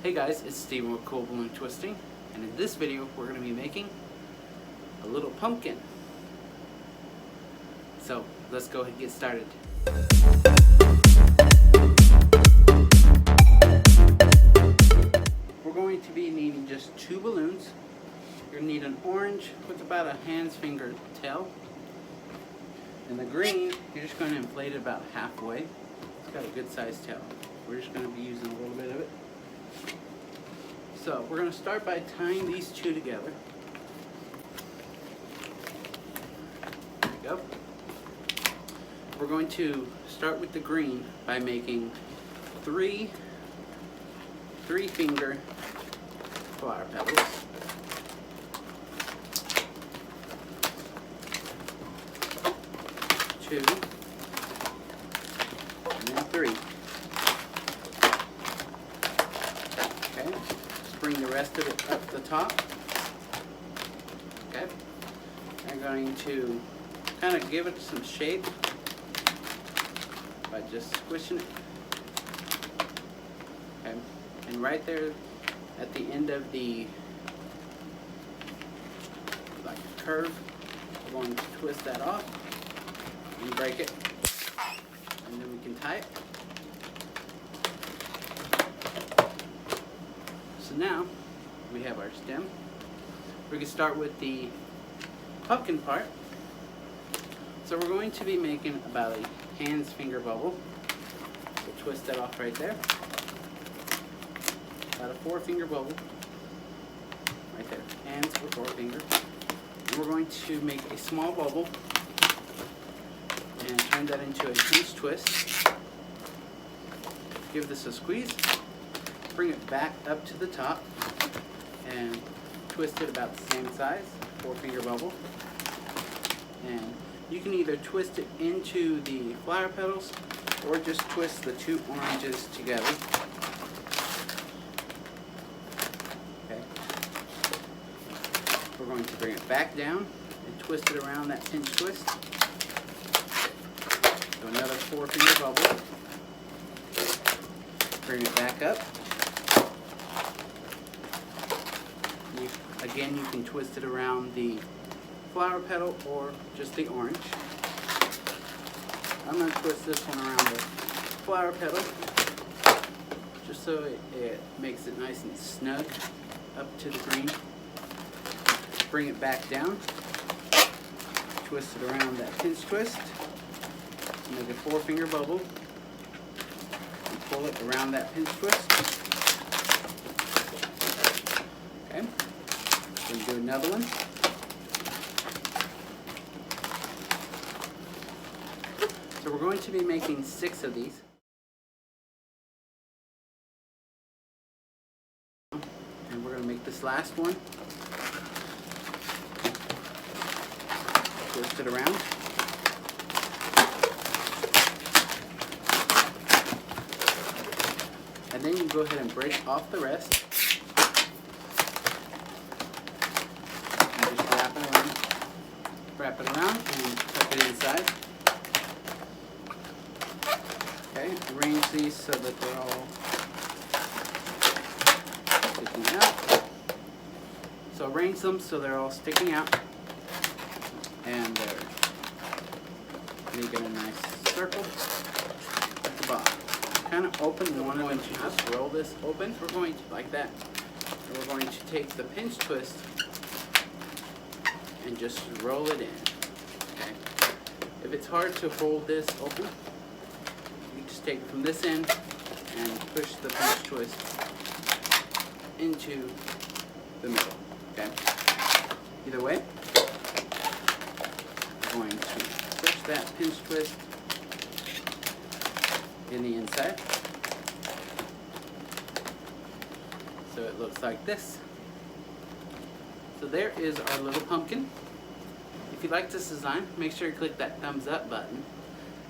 Hey guys, it's Steven with Cool Balloon Twisting, and in this video we're going to be making a little pumpkin. So let's go ahead and get started. We're going to be needing just 2 balloons. You're going to need an orange with about a hand's finger tail. And the green, you're just going to inflate it about halfway. It's got a good sized tail. We're just going to be using a little bit of it. So we're going to start by tying these 2 together. There we go. We're going to start with the green by making 3 finger flower petals. Two, and then 3. Okay, just bring the rest of it up the top. Okay, I'm going to kind of give it some shape by just squishing it. Okay, and right there at the end of the curve, we're going to twist that off and break it, and then we can tie it. So now we have our stem. We can start with the pumpkin part. So we're going to be making about a hand's finger bubble. So twist that off right there. About a 4-finger bubble right there. Hands or 4-finger. And we're going to make a small bubble and turn that into a pinch twist. Give this a squeeze. Bring it back up to the top and twist it about the same size, 4-finger bubble. And you can either twist it into the flower petals or just twist the 2 oranges together. Okay. We're going to bring it back down and twist it around that pinch twist. So another 4-finger bubble. Bring it back up. Again, you can twist it around the flower petal or just the orange. I'm going to twist this one around the flower petal just so it makes it nice and snug up to the green. Bring it back down. Twist it around that pinch twist. Make a 4-finger bubble and pull it around that pinch twist. Okay, we'll do another one. So we're going to be making 6 of these. And we're going to make this last one. Twist it around. And then you go ahead and break off the rest. And just wrap it around and tuck it inside. Okay, arrange these so that they're all sticking out. So arrange them so they're all sticking out. And they're making a nice circle at the bottom. Kind of open. We're going to just roll this open. We're going to, like that. And we're going to take the pinch twist and just roll it in. Okay. If it's hard to hold this open, you just take it from this end and push the pinch twist into the middle. Okay. Either way, we're going to push that pinch twist in the inside. So it looks like this. So there is our little pumpkin. If you like this design, make sure you click that thumbs up button.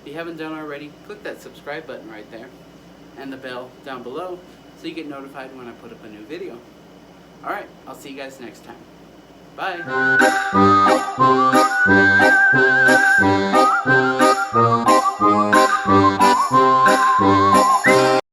If you haven't done already, click that subscribe button right there and the bell down below so you get notified when I put up a new video. Alright, I'll see you guys next time. Bye!